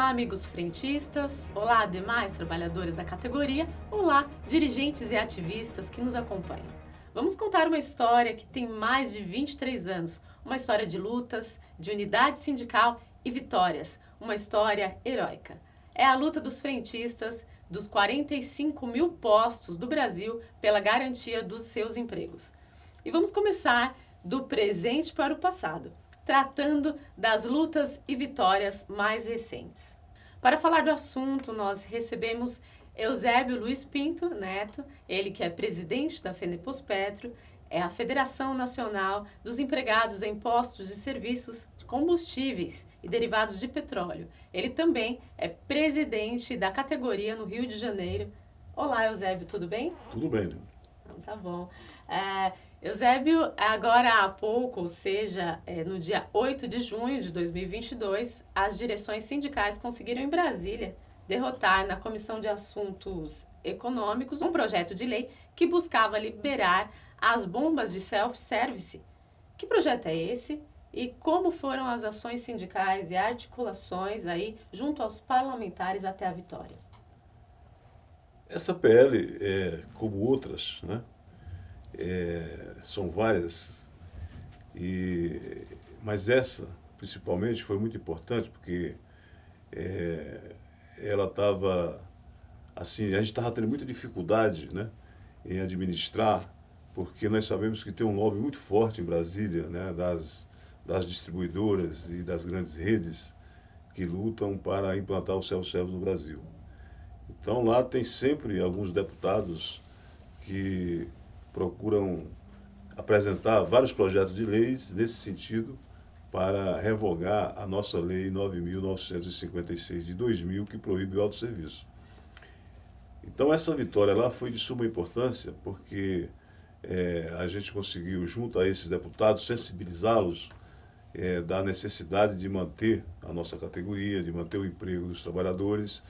Olá, amigos frentistas, olá, demais trabalhadores da categoria, olá, dirigentes e ativistas que nos acompanham. Vamos contar uma história que tem mais de 23 anos, uma história de lutas, de unidade sindical e vitórias, uma história heróica. É a luta dos frentistas dos 45 mil postos do Brasil pela garantia dos seus empregos. E vamos começar do presente para o passado, tratando das lutas e vitórias mais recentes. Para falar do assunto, nós recebemos Eusébio Luiz Pinto Neto, ele que é presidente da FENEPOS-PETRO, é a Federação Nacional dos Empregados em Postos de Serviços de Combustíveis e Derivados de Petróleo. Ele também é presidente da categoria no Rio de Janeiro. Olá, Eusébio, tudo bem? Tudo bem, né? Então, tá bom. Eusébio, agora há pouco, ou seja, no dia 8 de junho de 2022, as direções sindicais conseguiram em Brasília derrotar na Comissão de Assuntos Econômicos um projeto de lei que buscava liberar as bombas de self-service. Que projeto é esse? E como foram as ações sindicais e articulações aí junto aos parlamentares até a vitória? Essa PL, como outras, né, são várias, mas essa, principalmente, foi muito importante porque ela estava, assim, a gente estava tendo muita dificuldade, né, em administrar, porque nós sabemos que tem um lobby muito forte em Brasília, né, das distribuidoras e das grandes redes que lutam para implantar o self-service no Brasil. Então lá tem sempre alguns deputados que procuram apresentar vários projetos de leis nesse sentido para revogar a nossa Lei 9.956 de 2000, que proíbe o autosserviço. Então essa vitória lá foi de suma importância porque a gente conseguiu, junto a esses deputados, sensibilizá-los da necessidade de manter a nossa categoria, de manter o emprego dos trabalhadores,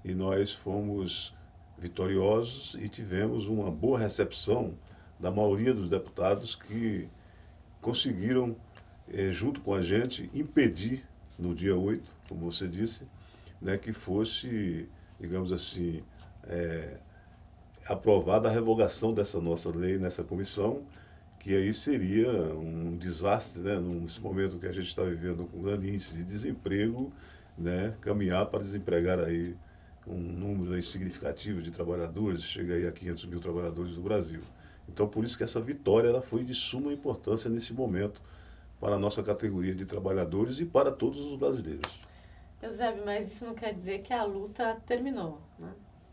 e nós fomos vitoriosos e tivemos uma boa recepção da maioria dos deputados que conseguiram, junto com a gente, impedir, no dia 8, como você disse, né, que fosse, digamos assim, aprovada a revogação dessa nossa lei nessa comissão, que aí seria um desastre, né, nesse momento que a gente está vivendo com grande índice de desemprego, né, caminhar para desempregar aí um número aí significativo de trabalhadores, chega aí a 500 mil trabalhadores do Brasil. Então, por isso que essa vitória ela foi de suma importância nesse momento para a nossa categoria de trabalhadores e para todos os brasileiros. Eusébio, mas isso não quer dizer que a luta terminou, né?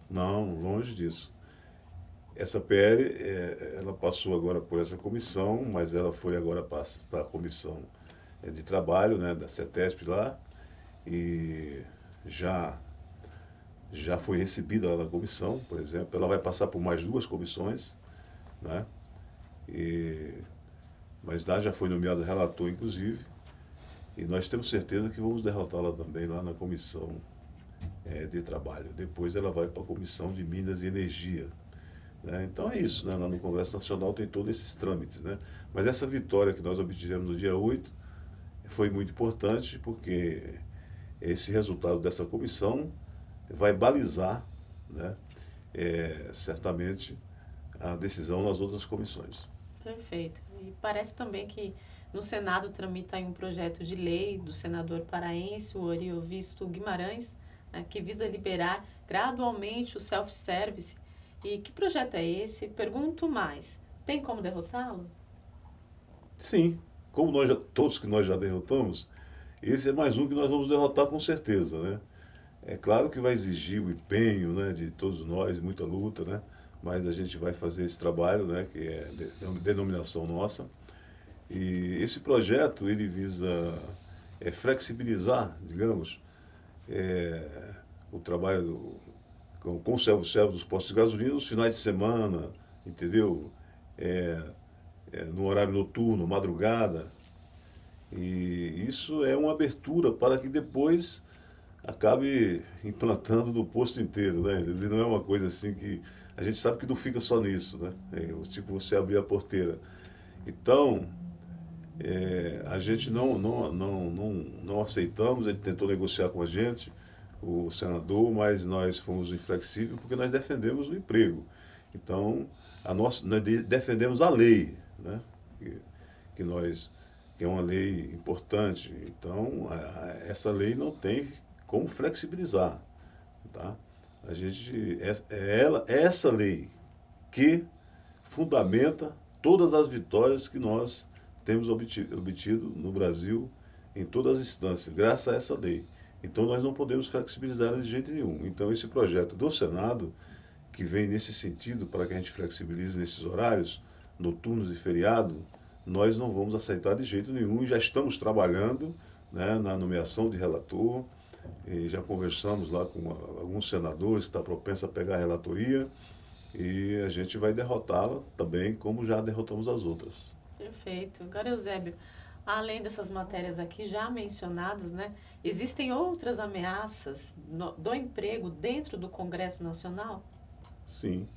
Não, longe disso. Essa PL, ela passou agora por essa comissão, mas ela foi agora para a comissão de trabalho, né, da CETESP lá, e já foi recebida lá na comissão, por exemplo. Ela vai passar por mais 2 comissões, né? Mas lá já foi nomeado relator, inclusive, e nós temos certeza que vamos derrotá-la também lá na comissão de trabalho. Depois ela vai para a comissão de Minas e Energia, né? Então é isso, né? Lá no Congresso Nacional tem todos esses trâmites, né? Mas essa vitória que nós obtivemos no dia 8 foi muito importante porque esse resultado dessa comissão vai balizar, né, certamente a decisão nas outras comissões. Perfeito. E parece também que no Senado tramita aí um projeto de lei do senador paraense, o Ariovisto Guimarães, né, que visa liberar gradualmente o self-service. E que projeto é esse? Pergunto mais, tem como derrotá-lo? Sim, como todos que nós já derrotamos, esse é mais um que nós vamos derrotar com certeza, né? É claro que vai exigir o empenho, né, de todos nós, muita luta, né? Mas a gente vai fazer esse trabalho, né, que é denominação nossa. E esse projeto, ele visa flexibilizar, digamos, o trabalho com o self-service dos postos de gasolina nos finais de semana, entendeu? No horário noturno, madrugada. E isso é uma abertura para que depois acabe implantando no posto inteiro, né? Ele não é uma coisa assim que... A gente sabe que não fica só nisso, né? Tipo você abrir a porteira. Então, a gente não aceitamos, ele tentou negociar com a gente, o senador, mas nós fomos inflexíveis porque nós defendemos o emprego. Então, nós defendemos a lei, né? que, nós, que é uma lei importante. Então, essa lei não tem como flexibilizar. Tá? A gente, essa lei que fundamenta todas as vitórias que nós temos obtido no Brasil em todas as instâncias, graças a essa lei. Então, nós não podemos flexibilizar de jeito nenhum. Então, esse projeto do Senado, que vem nesse sentido, para que a gente flexibilize nesses horários, noturnos e feriado, nós não vamos aceitar de jeito nenhum. E já estamos trabalhando, né, na nomeação de relator, e já conversamos lá com alguns senadores que estão propensos a pegar a relatoria, e a gente vai derrotá-la também, como já derrotamos as outras. Perfeito. Agora, Eusébio, além dessas matérias aqui já mencionadas, né, existem outras ameaças do emprego dentro do Congresso Nacional? Sim.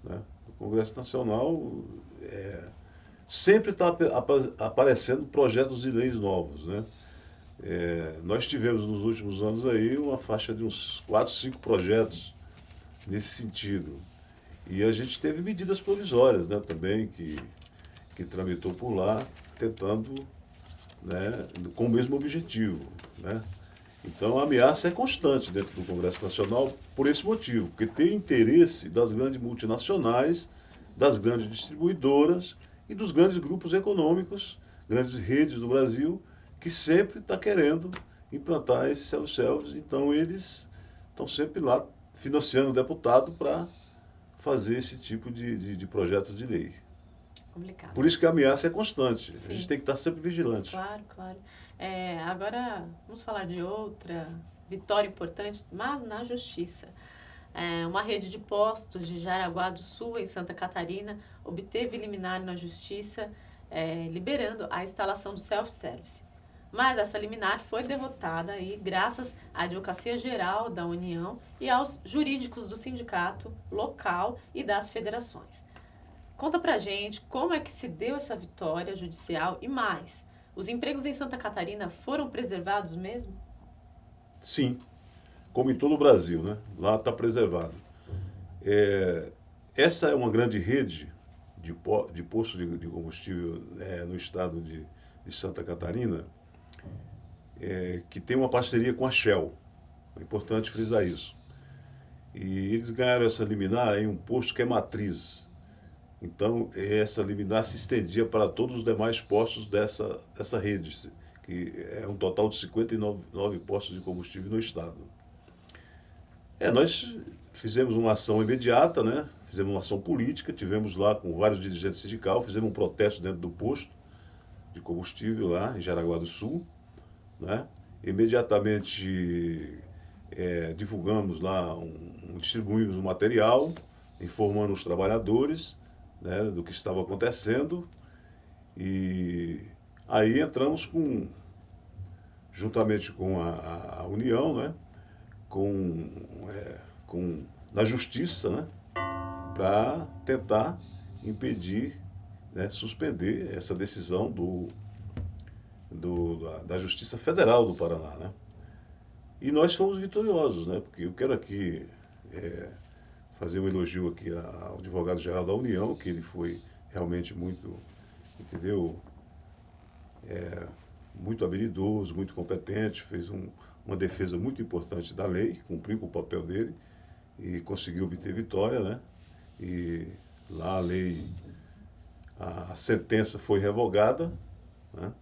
Né? O Congresso Nacional sempre está aparecendo projetos de leis novos. Né? Nós tivemos nos últimos anos aí uma faixa de uns 4, 5 projetos nesse sentido. E a gente teve medidas provisórias, né, também, que tramitou por lá, tentando, né, com o mesmo objetivo. Né? Então, a ameaça é constante dentro do Congresso Nacional por esse motivo, porque tem interesse das grandes multinacionais, das grandes distribuidoras e dos grandes grupos econômicos, grandes redes do Brasil, que sempre está querendo implantar esse self-service. Então, eles estão sempre lá financiando o deputado para fazer esse tipo de projetos de lei. Complicado. Por isso que a ameaça é constante. Sim. A gente tem que estar sempre vigilante. Claro, claro. Agora, vamos falar de outra vitória importante, mas na Justiça. Uma rede de postos de Jaraguá do Sul, em Santa Catarina, obteve liminar na Justiça, liberando a instalação do self-service. Mas essa liminar foi derrotada aí, graças à Advocacia Geral da União e aos jurídicos do sindicato local e das federações. Conta pra gente como é que se deu essa vitória judicial e mais, os empregos em Santa Catarina foram preservados mesmo? Sim, como em todo o Brasil, né? Lá está preservado. Essa é uma grande rede de postos de combustível no estado de Santa Catarina, que tem uma parceria com a Shell. É importante frisar isso. E eles ganharam essa liminar em um posto que é matriz. Então, essa liminar se estendia para todos os demais postos dessa rede, que é um total de 59 postos de combustível no estado. Nós fizemos uma ação imediata, né? Fizemos uma ação política, tivemos lá com vários dirigentes sindicais, fizemos um protesto dentro do posto de combustível lá em Jaraguá do Sul. Né? Imediatamente divulgamos lá, distribuímos um material, informando os trabalhadores, né, do que estava acontecendo, e aí entramos juntamente com a União, né, na Justiça, né, para tentar impedir, né, suspender essa decisão da Justiça Federal do Paraná. Né? E nós fomos vitoriosos, né? Porque eu quero aqui fazer um elogio aqui ao advogado-geral da União, que ele foi realmente muito, entendeu? Muito habilidoso, muito competente, fez uma defesa muito importante da lei, cumpriu com o papel dele e conseguiu obter vitória, né? E lá a sentença foi revogada, né?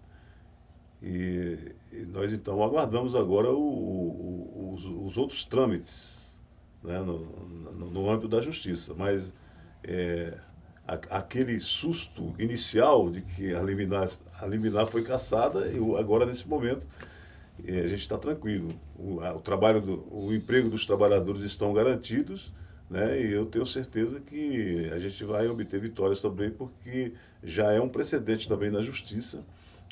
E nós, então, aguardamos agora os outros trâmites, né, no âmbito da justiça. Mas aquele susto inicial de que a liminar foi cassada, agora, nesse momento, a gente está tranquilo. O emprego dos trabalhadores estão garantidos, né, e eu tenho certeza que a gente vai obter vitórias também, porque já é um precedente também na justiça.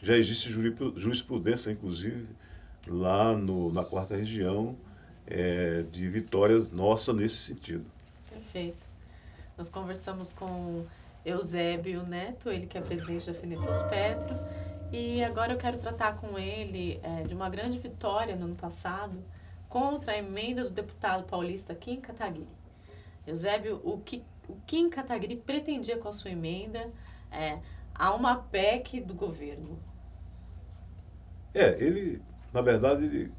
Já existe jurisprudência, inclusive, lá na 4ª Região, de vitórias nossa nesse sentido. Perfeito. Nós conversamos com Eusébio Neto, ele que é presidente da Fenepros Petro, e agora eu quero tratar com ele de uma grande vitória no ano passado, contra a emenda do deputado paulista Kim Kataguiri. Eusébio, o que Kim Kataguiri pretendia com a sua emenda a uma PEC do governo? Ele, na verdade, ele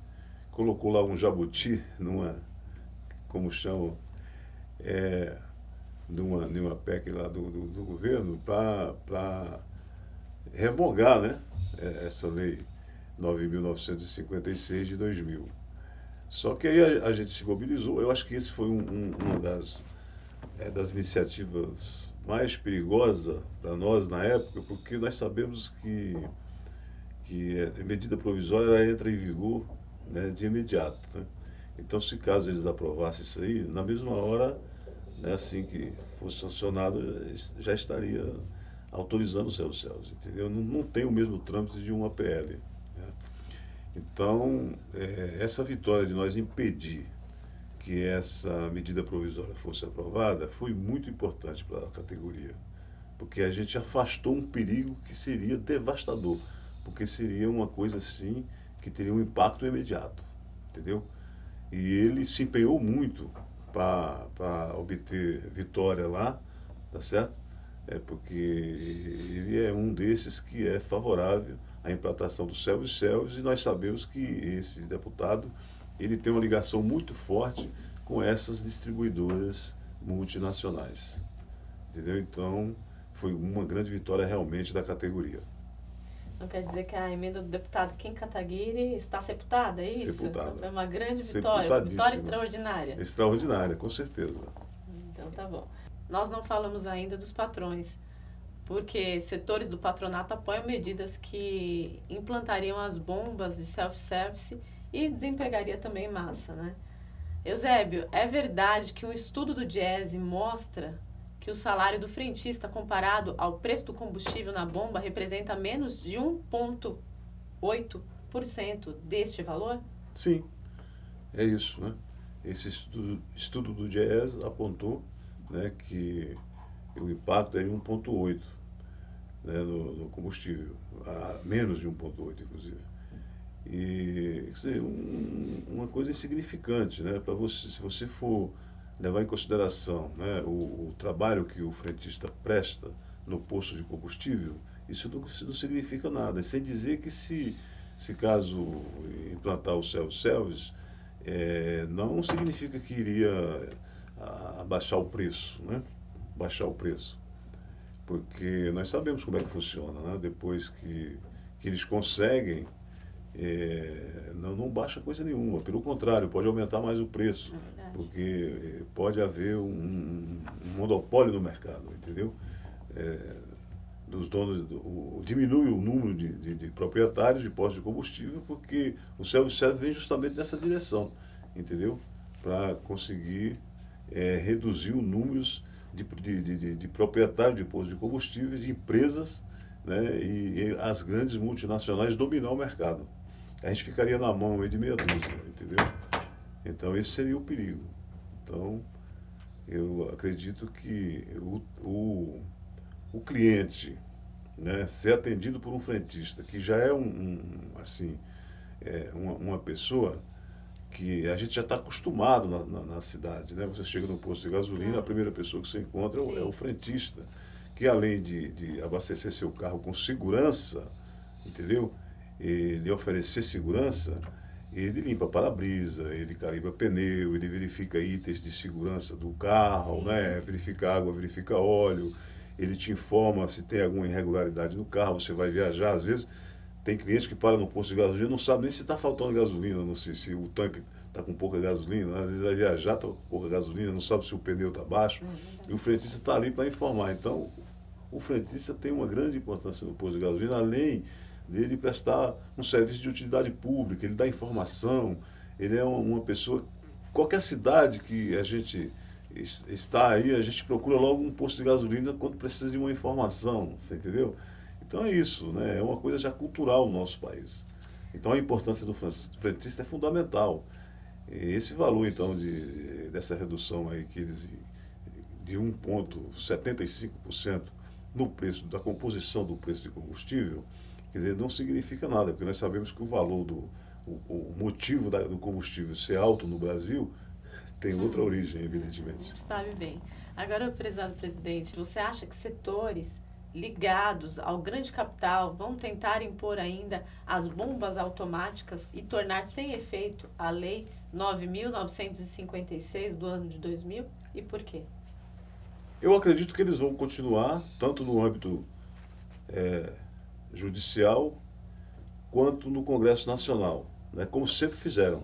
colocou lá um jabuti como chamam, numa PEC lá do governo para revogar, né, essa lei 9.956 de 2000. Só que aí a gente se mobilizou. Eu acho que esse foi uma das iniciativas mais perigosas para nós na época, porque nós sabemos que a medida provisória ela entra em vigor, né, de imediato, né? Então, se caso eles aprovassem isso aí, na mesma hora, né, assim que fosse sancionado, já estaria autorizando o céus, entendeu? Não tem o mesmo trâmite de uma PL, né? Então, essa vitória de nós impedir que essa medida provisória fosse aprovada foi muito importante para a categoria, porque a gente afastou um perigo que seria devastador, porque seria uma coisa assim que teria um impacto imediato, entendeu? E ele se empenhou muito para obter vitória lá, tá certo? Porque ele é um desses que é favorável à implantação do self-service, e nós sabemos que esse deputado ele tem uma ligação muito forte com essas distribuidoras multinacionais, entendeu? Então, foi uma grande vitória realmente da categoria. Não quer dizer que a emenda do deputado Kim Kataguiri está sepultada, é isso? Sepultada. Foi uma grande vitória extraordinária. Extraordinária, com certeza. Então tá bom. Nós não falamos ainda dos patrões, porque setores do patronato apoiam medidas que implantariam as bombas de self-service e desempregaria também massa, né? Eusébio, é verdade que um estudo do Diese mostra que o salário do frentista comparado ao preço do combustível na bomba representa menos de 1,8% deste valor? Sim, é isso, né? Esse estudo do Diese apontou, né, que o impacto é de 1,8, né, no combustível, menos de 1,8, inclusive. E quer dizer, uma coisa insignificante, né? Se você for levar em consideração, né, o trabalho que o frentista presta no posto de combustível, isso não significa nada. E sem dizer que se caso implantar o self-service, não significa que iria abaixar o preço, né? Baixar o preço. Porque nós sabemos como é que funciona, né? Depois que eles conseguem, não baixa coisa nenhuma. Pelo contrário, pode aumentar mais o preço. Porque pode haver um monopólio no mercado, entendeu? Dos donos, diminui o número de proprietários de postos de combustível, porque o self-service vem justamente nessa direção, entendeu? Para conseguir reduzir o número de proprietários de postos de combustíveis, de empresas, né, e as grandes multinacionais dominar o mercado. A gente ficaria na mão aí de meia dúzia, entendeu? Então, esse seria o perigo. Então, eu acredito que o cliente, né, ser atendido por um frentista, que já é uma pessoa que a gente já está acostumado na cidade, né? Você chega no posto de gasolina, a primeira pessoa que você encontra é o frentista, que além de abastecer seu carro com segurança, entendeu? Ele oferecer segurança, ele limpa para-brisa, ele calibra pneu, ele verifica itens de segurança do carro, né? Verifica água, verifica óleo, ele te informa se tem alguma irregularidade no carro, você vai viajar, às vezes tem cliente que para no posto de gasolina, não sabe nem se está faltando gasolina, não sei se o tanque está com pouca gasolina, às vezes vai viajar, está com pouca gasolina, não sabe se o pneu está baixo, e o frentista está ali para informar. Então, o frentista tem uma grande importância no posto de gasolina, além dele prestar um serviço de utilidade pública, ele dá informação, ele é uma pessoa... Qualquer cidade que a gente está aí, a gente procura logo um posto de gasolina quando precisa de uma informação, você entendeu? Então é isso, né? É uma coisa já cultural no nosso país. Então a importância do frentista é fundamental. E esse valor, então, dessa redução aí, que eles, de 1,75% no preço, da composição do preço de combustível, quer dizer, não significa nada, porque nós sabemos que o valor o motivo do combustível ser alto no Brasil tem outra origem, A evidentemente. gente sabe bem. Agora, prezado presidente, você acha que setores ligados ao grande capital vão tentar impor ainda as bombas automáticas e tornar sem efeito a Lei 9.956 do ano de 2000? E por quê? Eu acredito que eles vão continuar, tanto no âmbito judicial, quanto no Congresso Nacional, né, como sempre fizeram.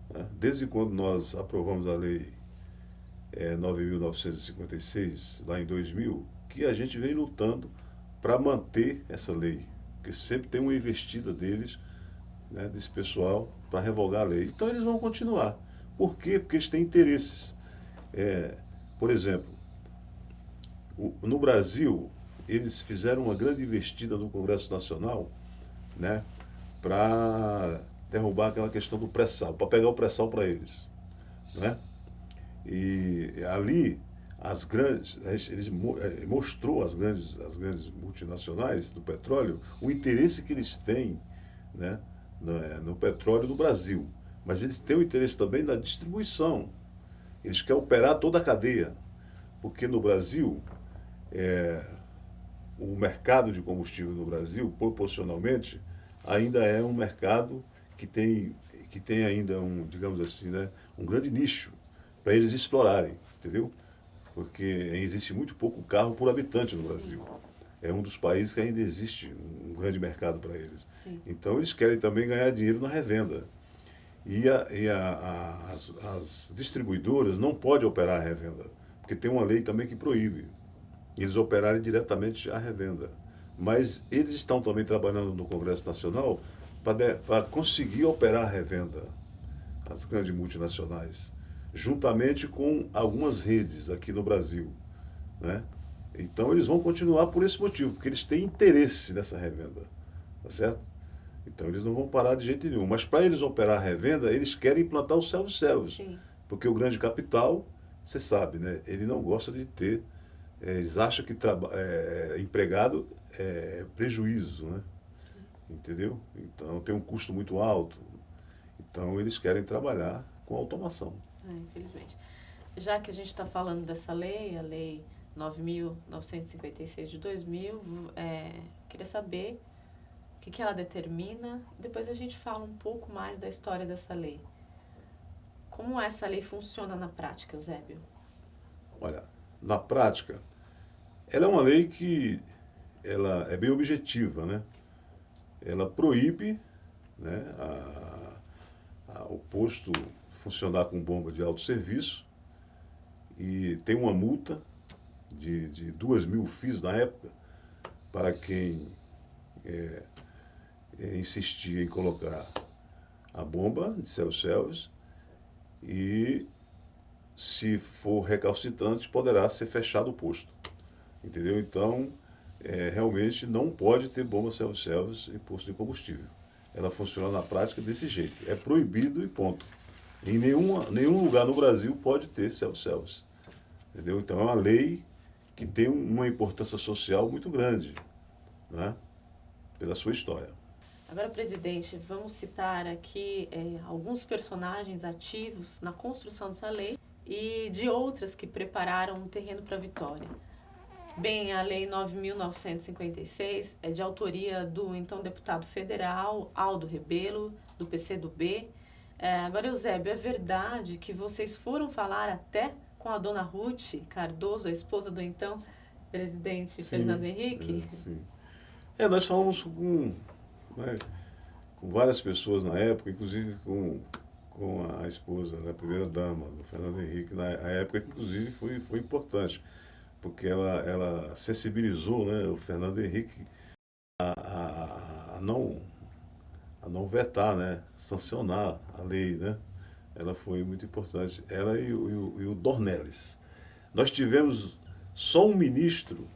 Né? Desde quando nós aprovamos a Lei 9.956, lá em 2000, que a gente vem lutando para manter essa lei, porque sempre tem uma investida deles, né, desse pessoal, para revogar a lei. Então eles vão continuar. Por quê? Porque eles têm interesses. Por exemplo, no Brasil, eles fizeram uma grande investida no Congresso Nacional, né, para derrubar aquela questão do pré-sal, para pegar o pré-sal para eles. Né? E ali eles mostrou as grandes multinacionais do petróleo o interesse que eles têm, né, no petróleo no Brasil. Mas eles têm o interesse também na distribuição. Eles querem operar toda a cadeia. Porque no Brasil, o mercado de combustível no Brasil, proporcionalmente, ainda é um mercado que tem ainda digamos assim, né, um grande nicho para eles explorarem, entendeu? Porque existe muito pouco carro por habitante no Brasil. É um dos países que ainda existe um grande mercado para eles. Sim. Então eles querem também ganhar dinheiro na revenda. E as distribuidoras não podem operar a revenda, porque tem uma lei também que proíbe eles operarem diretamente a revenda. Mas eles estão também trabalhando no Congresso Nacional para conseguir operar a revenda, as grandes multinacionais, juntamente com algumas redes aqui no Brasil. Né? Então eles vão continuar por esse motivo, porque eles têm interesse nessa revenda. Tá certo? Então eles não vão parar de jeito nenhum. Mas para eles operar a revenda, eles querem implantar o self-service. Porque o grande capital, você sabe, né? Ele não gosta de ter. Eles acham que empregado é prejuízo, né? Entendeu? Então tem um custo muito alto. Então eles querem trabalhar com automação. Infelizmente. Já que a gente está falando dessa lei, a Lei 9.956 de 2000, queria saber o que ela determina. Depois a gente fala um pouco mais da história dessa lei. Como essa lei funciona na prática, Eusébio? Olha, na prática, ela é uma lei que ela é bem objetiva, né? Ela proíbe, né, o posto funcionar com bomba de autosserviço e tem uma multa de 2.000 FIIs na época para quem insistir em colocar a bomba de self-service e, se for recalcitrante, poderá ser fechado o posto. Entendeu? Então, realmente não pode ter bomba self-service em posto de combustível. Ela funciona na prática desse jeito. É proibido e ponto. Em nenhum lugar no Brasil pode ter self-service. Entendeu? Então é uma lei que tem uma importância social muito grande, né? Pela sua história. Agora, presidente, vamos citar aqui alguns personagens ativos na construção dessa lei e de outras que prepararam um terreno para a vitória. Bem, a Lei 9.956 é de autoria do então deputado federal Aldo Rebelo, do PCdoB. Agora, Eusébio, é verdade que vocês foram falar até com a dona Ruth Cardoso, a esposa do então presidente Fernando Henrique? Sim. Nós falamos com várias pessoas na época, inclusive com a esposa, né, a primeira-dama do Fernando Henrique, na época, inclusive, foi importante, porque ela sensibilizou, né, o Fernando Henrique a não vetar, né, sancionar a lei, né? Ela foi muito importante. Ela e o Dornelles. Nós tivemos só um ministro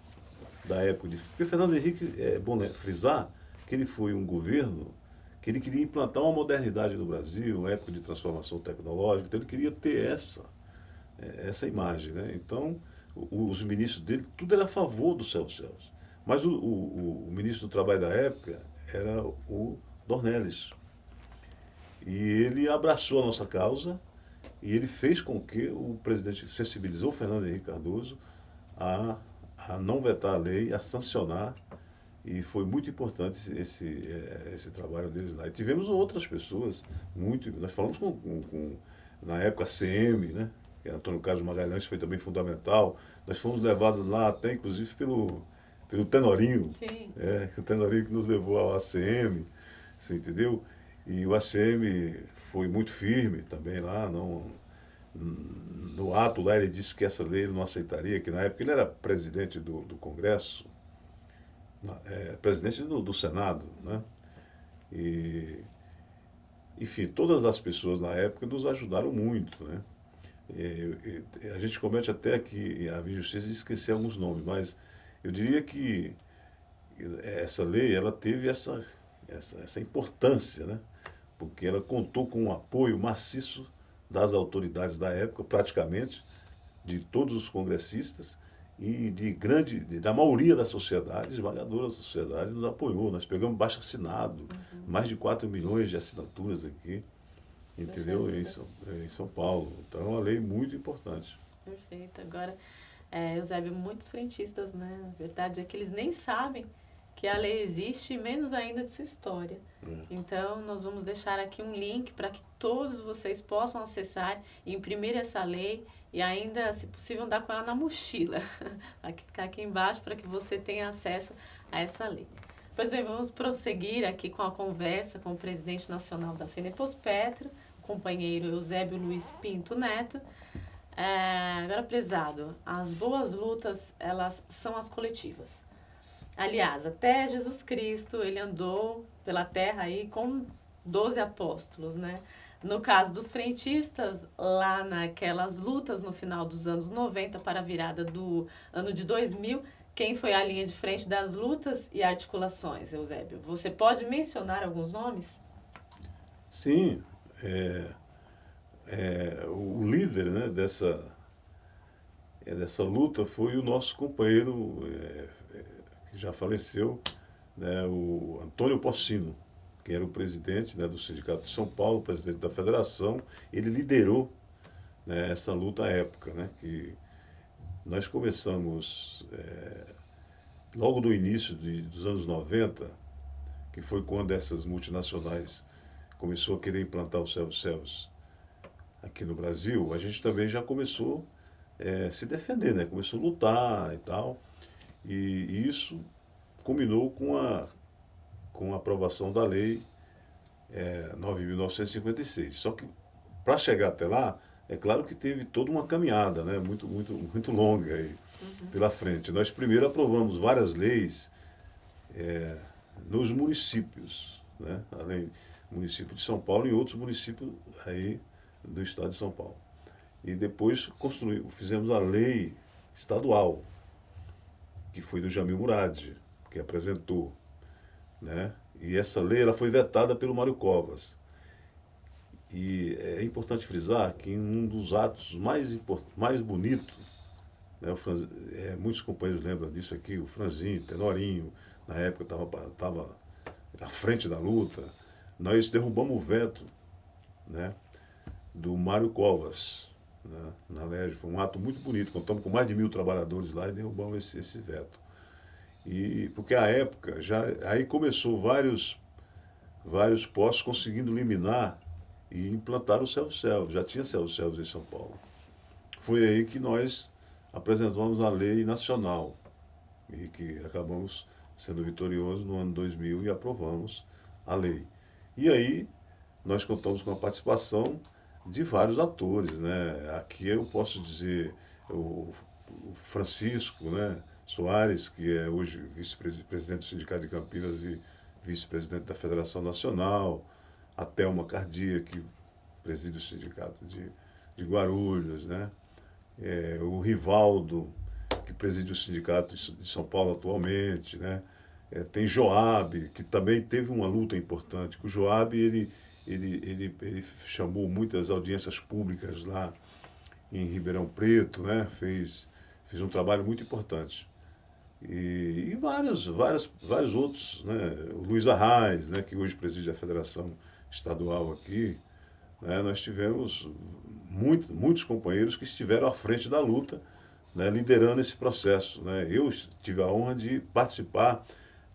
da época, porque o Fernando Henrique, é bom, né, frisar que ele foi um governo que ele queria implantar uma modernidade no Brasil, uma época de transformação tecnológica, então ele queria ter essa imagem, né? Então, os ministros dele, tudo era a favor do self-service. Mas o ministro do Trabalho da época era o Dornelles. E ele abraçou a nossa causa e ele fez com que o presidente sensibilizou o Fernando Henrique Cardoso a, a não vetar a lei, a sancionar, e foi muito importante esse trabalho deles lá. E tivemos outras pessoas, nós falamos na época, a CM, né? Que é Antônio Carlos Magalhães, foi também fundamental. Nós fomos levados lá até, inclusive, pelo Tenorinho. Sim. O Tenorinho que nos levou ao ACM, você entendeu? E o ACM foi muito firme também lá, no ato lá ele disse que essa lei ele não aceitaria, que na época ele era presidente do Congresso, presidente do Senado, né? E, enfim, todas as pessoas na época nos ajudaram muito, né? A gente comete até aqui a injustiça de esquecer alguns nomes, mas eu diria que essa lei ela teve essa importância, né? Porque ela contou com um apoio maciço das autoridades da época, praticamente, de todos os congressistas e da maioria da sociedade, esmagadora da sociedade, nos apoiou. Nós pegamos baixo-assinado, mais de 4 milhões de assinaturas aqui, entendeu? Em São Paulo. Então é uma lei muito importante. Perfeito. Agora, Eusébio, muitos frentistas, né? Na verdade é que eles nem sabem que a lei existe, menos ainda de sua história. Então, nós vamos deixar aqui um link para que todos vocês possam acessar e imprimir essa lei e ainda, se possível, andar com ela na mochila. Vai ficar aqui embaixo para que você tenha acesso a essa lei. Pois bem, vamos prosseguir aqui com a conversa com o presidente nacional da FENEPOS-Petro, o companheiro Eusébio Luiz Pinto Neto. Agora, prezado, as boas lutas, elas são as coletivas. Aliás, até Jesus Cristo, ele andou pela terra aí com 12 apóstolos, né? No caso dos frentistas, lá naquelas lutas no final dos anos 90 para a virada do ano de 2000, quem foi a linha de frente das lutas e articulações, Eusébio? Você pode mencionar alguns nomes? Sim, o líder, né, dessa luta foi o nosso companheiro que já faleceu, né, o Antônio Porcino, que era o presidente, né, do Sindicato de São Paulo, presidente da federação. Ele liderou, né, essa luta à época, né, que nós começamos logo no início dos anos 90, que foi quando essas multinacionais começou a querer implantar o self-service aqui no Brasil. A gente também já começou a se defender, né, começou a lutar e tal. E isso culminou com a aprovação da Lei 9.956. Só que, para chegar até lá, é claro que teve toda uma caminhada, né, muito, muito, muito longa aí pela frente. Nós primeiro aprovamos várias leis nos municípios, né, além do município de São Paulo e outros municípios aí do estado de São Paulo. E depois fizemos a lei estadual, que foi do Jamil Murad, que apresentou, né? E essa lei ela foi vetada pelo Mário Covas. E é importante frisar que em um dos atos mais bonitos, né, muitos companheiros lembram disso aqui, o Franzinho, Tenorinho, na época estava à frente da luta, nós derrubamos o veto, né, do Mário Covas, né, na LERJ. Foi um ato muito bonito, contamos com mais de 1.000 trabalhadores lá e derrubamos esse veto. E porque à época aí começou vários postos conseguindo liminar e implantar o self-service. Já tinha self-service em São Paulo. Foi aí que nós apresentamos a lei nacional e que acabamos sendo vitoriosos no ano 2000 e aprovamos a lei. E aí nós contamos com a participação de vários atores, né? Aqui eu posso dizer o Francisco, né, Soares, que é hoje vice-presidente do Sindicato de Campinas e vice-presidente da Federação Nacional, a Thelma Cardia, que preside o Sindicato de Guarulhos, né? O Rivaldo, que preside o Sindicato de São Paulo atualmente, né? Tem Joab, que também teve uma luta importante. O Joab, ele chamou muitas audiências públicas lá em Ribeirão Preto, né? Fez um trabalho muito importante. E vários outros, né? O Luiz Arraes, né? Que hoje preside a Federação estadual aqui, né, nós tivemos muitos companheiros que estiveram à frente da luta, né, liderando esse processo. Né. Eu tive a honra de participar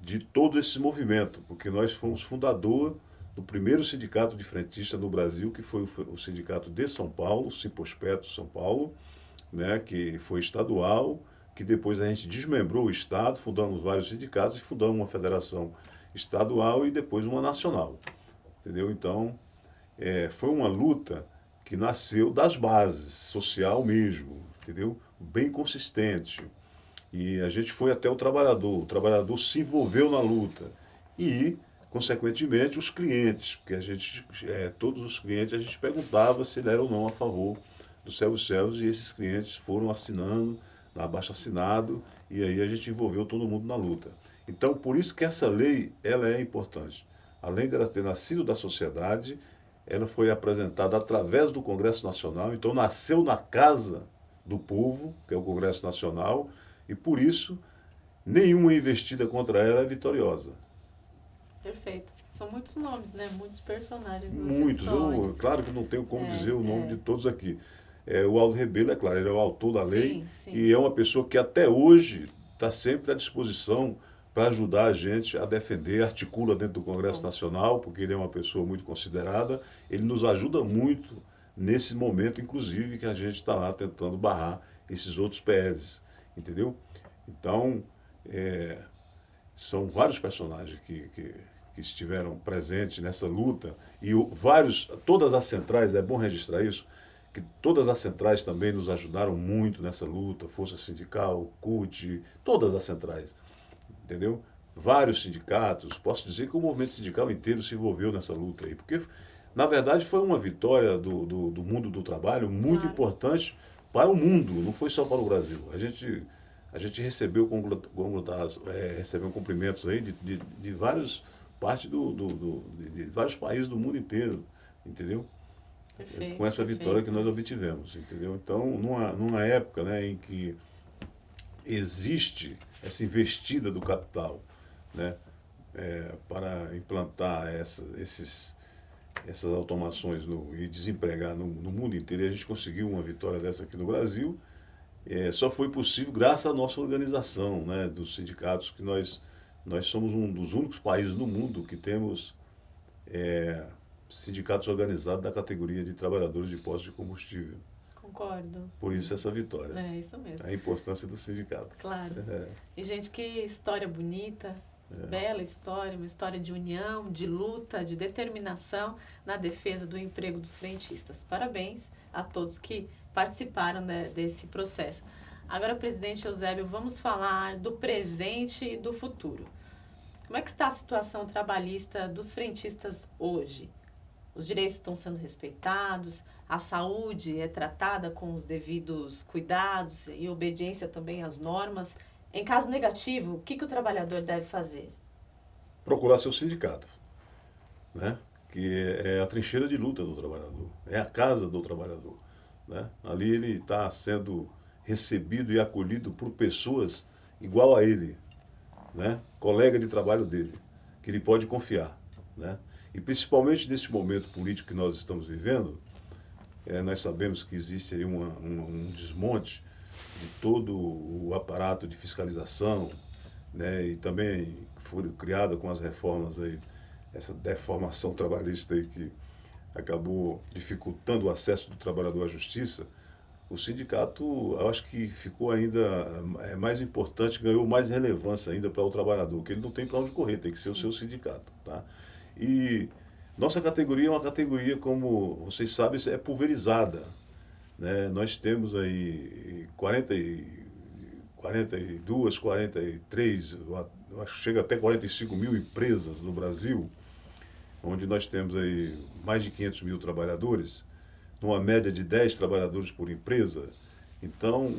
de todo esse movimento, porque nós fomos fundador do primeiro sindicato de frentistas no Brasil, que foi o sindicato de São Paulo, o Simpospeto São Paulo, né, que foi estadual, que depois a gente desmembrou o Estado, fundamos vários sindicatos e fundamos uma federação estadual e depois uma nacional. Entendeu? Então, foi uma luta que nasceu das bases, social mesmo, entendeu? Bem consistente. E a gente foi até o trabalhador se envolveu na luta. E, consequentemente, os clientes, porque a gente, todos os clientes, a gente perguntava se eram ou não a favor do self-service, e esses clientes foram assinando, na abaixo-assinado, e aí a gente envolveu todo mundo na luta. Então, por isso que essa lei, ela é importante. Além dela ter nascido da sociedade, ela foi apresentada através do Congresso Nacional, então nasceu na casa do povo, que é o Congresso Nacional, e por isso nenhuma investida contra ela é vitoriosa. Perfeito. São muitos nomes, né? Muitos personagens nessa Muitos. história. Claro que não tenho como dizer o nome de todos aqui. O Aldo Rebelo, é claro, ele é o autor da lei, Sim. e é uma pessoa que até hoje está sempre à disposição para ajudar a gente a defender, articula dentro do Congresso Nacional, porque ele é uma pessoa muito considerada, ele nos ajuda muito nesse momento, inclusive, que a gente está lá tentando barrar esses outros PLs, entendeu? Então, são vários personagens que estiveram presentes nessa luta, e todas as centrais, é bom registrar isso, que todas as centrais também nos ajudaram muito nessa luta, Força Sindical, CUT, todas as centrais, entendeu? Vários sindicatos, posso dizer que o movimento sindical inteiro se envolveu nessa luta aí, porque, na verdade, foi uma vitória do mundo do trabalho muito importante para o mundo, não foi só para o Brasil. A gente recebeu recebeu cumprimentos aí de várias partes de vários países do mundo inteiro, entendeu? Perfeito, com essa vitória que nós obtivemos, entendeu? Então, numa época, né, em que existe essa investida do capital, né, para implantar essas automações e desempregar no mundo inteiro, e a gente conseguiu uma vitória dessa aqui no Brasil, só foi possível graças à nossa organização, né, dos sindicatos, que nós somos um dos únicos países no mundo que temos sindicatos organizados da categoria de trabalhadores de postos de combustível. Concordo. Por isso essa vitória. É isso mesmo. A importância do sindicato. Claro. E, gente, que história bonita, bela história, uma história de união, de luta, de determinação na defesa do emprego dos frentistas. Parabéns a todos que participaram, né, desse processo. Agora, presidente Eusébio, vamos falar do presente e do futuro. Como é que está a situação trabalhista dos frentistas hoje? Os direitos estão sendo respeitados, a saúde é tratada com os devidos cuidados e obediência também às normas. Em caso negativo, o que o trabalhador deve fazer? Procurar seu sindicato, né? Que é a trincheira de luta do trabalhador, é a casa do trabalhador, né? Ali ele está sendo recebido e acolhido por pessoas igual a ele, né? Colega de trabalho dele, que ele pode confiar, né? E principalmente nesse momento político que nós estamos vivendo, nós sabemos que existe aí um desmonte de todo o aparato de fiscalização, né? E também foi criada com as reformas aí, essa deformação trabalhista aí que acabou dificultando o acesso do trabalhador à justiça. O sindicato, eu acho que ficou ainda mais importante, ganhou mais relevância ainda para o trabalhador, que ele não tem para onde correr, tem que ser o seu sindicato, tá? E nossa categoria é uma categoria, como vocês sabem, é pulverizada, né? Nós temos aí 42, 43, eu acho que chega até 45 mil empresas no Brasil, onde nós temos aí mais de 500 mil trabalhadores, numa média de 10 trabalhadores por empresa. Então,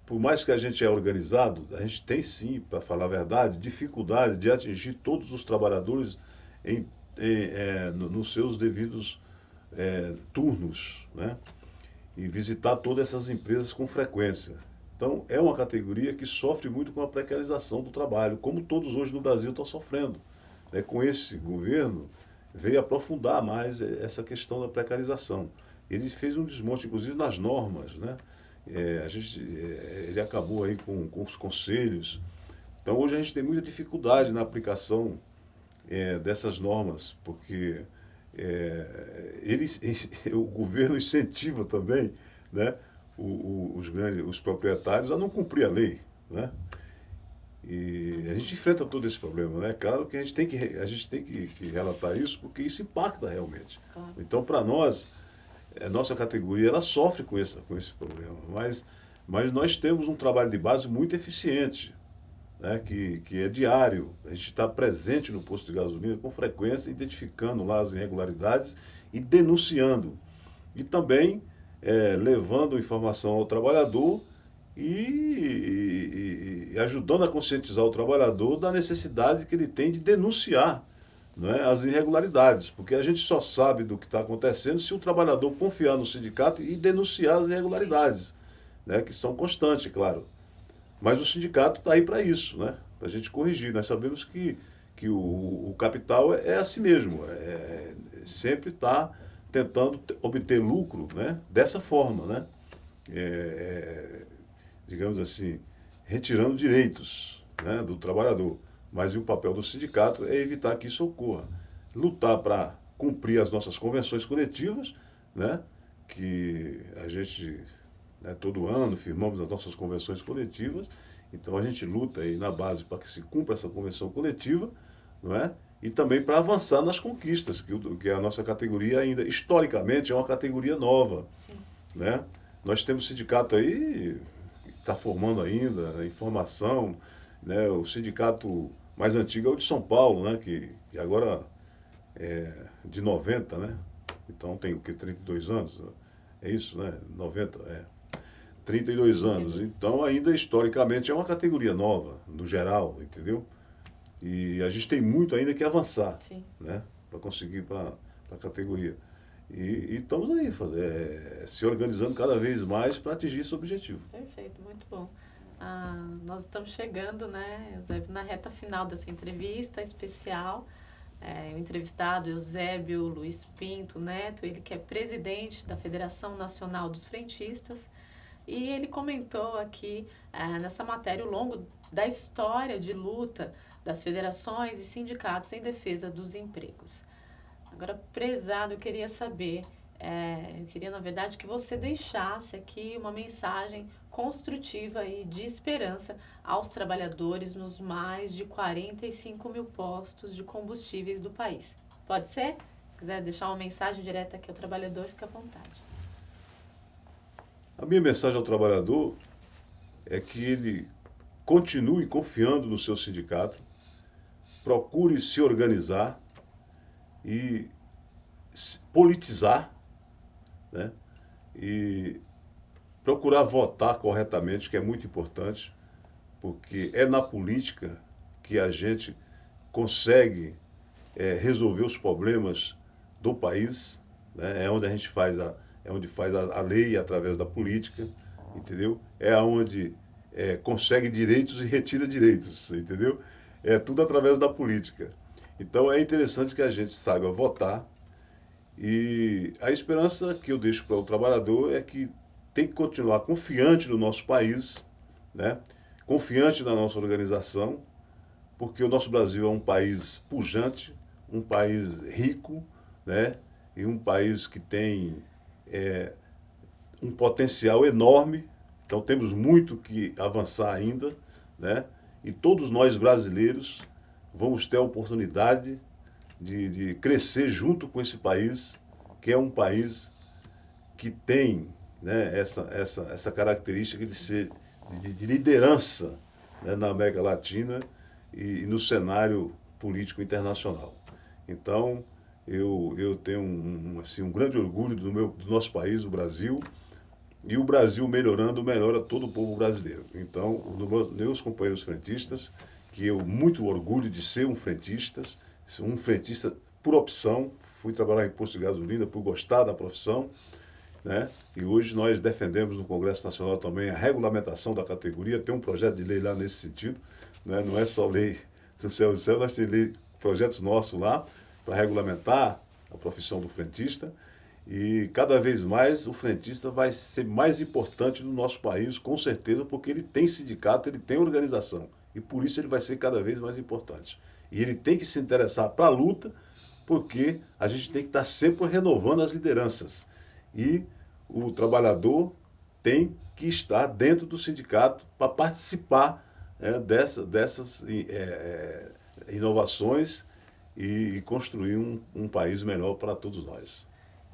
por mais que a gente é organizado, a gente tem sim, para falar a verdade, dificuldade de atingir todos os trabalhadores nos seus devidos turnos, né? E visitar todas essas empresas com frequência. Então, é uma categoria que sofre muito com a precarização do trabalho, como todos hoje no Brasil estão sofrendo, né? Com esse governo, veio aprofundar mais essa questão da precarização. Ele fez um desmonte, inclusive, nas normas, né? Ele acabou aí com os conselhos. Então, hoje a gente tem muita dificuldade na aplicação dessas normas, porque o governo incentiva também, né, os proprietários a não cumprir a lei, né? E a gente enfrenta todo esse problema, né? Claro que a gente tem que relatar isso, porque isso impacta realmente. Claro. Então, para nós, a nossa categoria ela sofre com esse problema, mas nós temos um trabalho de base muito eficiente, né? Que é diário. A gente está presente no posto de gasolina com frequência, identificando lá as irregularidades e denunciando. E também levando informação ao trabalhador e ajudando a conscientizar o trabalhador da necessidade que ele tem de denunciar, né, as irregularidades, porque a gente só sabe do que está acontecendo se o trabalhador confiar no sindicato e denunciar as irregularidades, né, que são constantes, claro. Mas o sindicato está aí para isso, né, para a gente corrigir. Nós sabemos que o capital é assim mesmo, sempre está tentando obter lucro, né, dessa forma, né, digamos assim, retirando direitos, né, do trabalhador. Mas o papel do sindicato é evitar que isso ocorra. Lutar para cumprir as nossas convenções coletivas, né, que a gente, né, todo ano firmamos as nossas convenções coletivas, então a gente luta aí na base para que se cumpra essa convenção coletiva, não é? E também para avançar nas conquistas, que a nossa categoria ainda, historicamente, é uma categoria nova. Sim. Né? Nós temos sindicato aí que está formando ainda, em formação, né? O sindicato mais antigo é o de São Paulo, né? Que agora é de 90, né? Então tem o que, 32 anos? É isso, né? 90, 32 anos. Então ainda historicamente é uma categoria nova, no geral, entendeu? E a gente tem muito ainda que avançar, né, para conseguir para a categoria. E estamos aí, se organizando cada vez mais para atingir esse objetivo. Perfeito, muito bom. Nós estamos chegando, né, Eusébio, na reta final dessa entrevista especial. O entrevistado Eusébio Luiz Pinto Neto, ele que é presidente da Federação Nacional dos Frentistas, e ele comentou aqui nessa matéria o longo da história de luta das federações e sindicatos em defesa dos empregos. Agora, prezado, eu queria saber, na verdade, que você deixasse aqui uma mensagem construtiva e de esperança aos trabalhadores nos mais de 45 mil postos de combustíveis do país. Pode ser? Se quiser deixar uma mensagem direta aqui ao trabalhador, fica à vontade. A minha mensagem ao trabalhador é que ele continue confiando no seu sindicato, procure se organizar e politizar, né? E procurar votar corretamente, que é muito importante, porque é na política que a gente consegue resolver os problemas do país, né? É onde a gente faz a lei através da política, entendeu? É onde consegue direitos e retira direitos, entendeu? É tudo através da política. Então é interessante que a gente saiba votar, e a esperança que eu deixo para o trabalhador é que tem que continuar confiante no nosso país, né? Confiante na nossa organização, porque o nosso Brasil é um país pujante, um país rico, né? E um país que tem um potencial enorme. Então temos muito que avançar ainda, né? E todos nós brasileiros vamos ter a oportunidade de crescer junto com esse país, que é um país que tem, né, essa característica de liderança, né, na América Latina e no cenário político internacional. Então, eu tenho um grande orgulho do nosso país, o Brasil, e o Brasil melhorando, melhora todo o povo brasileiro. Então, meus companheiros frentistas, que eu muito orgulho de ser um frentista por opção, fui trabalhar em posto de gasolina por gostar da profissão, né? E hoje nós defendemos no Congresso Nacional também a regulamentação da categoria, tem um projeto de lei lá nesse sentido, né? Não é só lei do céu, nós temos projetos nossos lá, para regulamentar a profissão do frentista. E cada vez mais o frentista vai ser mais importante no nosso país, com certeza, porque ele tem sindicato, ele tem organização. E por isso ele vai ser cada vez mais importante. E ele tem que se interessar para a luta, porque a gente tem que estar sempre renovando as lideranças. E o trabalhador tem que estar dentro do sindicato para participar dessas inovações e construir um país melhor para todos nós.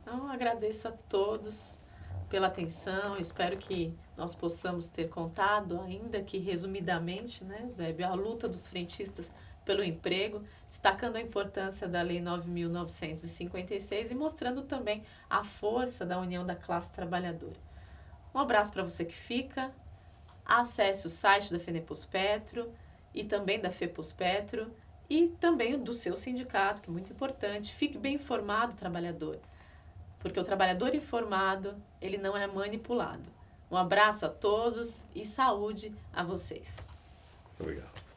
Então, agradeço a todos pela atenção, espero que nós possamos ter contado, ainda que resumidamente, né, Eusébio, a luta dos frentistas pelo emprego, destacando a importância da Lei 9.956 e mostrando também a força da união da classe trabalhadora. Um abraço para você que fica, acesse o site da FENEPOS-PETRO e também da FEPOS-PETRO e também do seu sindicato, que é muito importante. Fique bem informado, trabalhador, porque o trabalhador informado, ele não é manipulado. Um abraço a todos e saúde a vocês. Obrigado.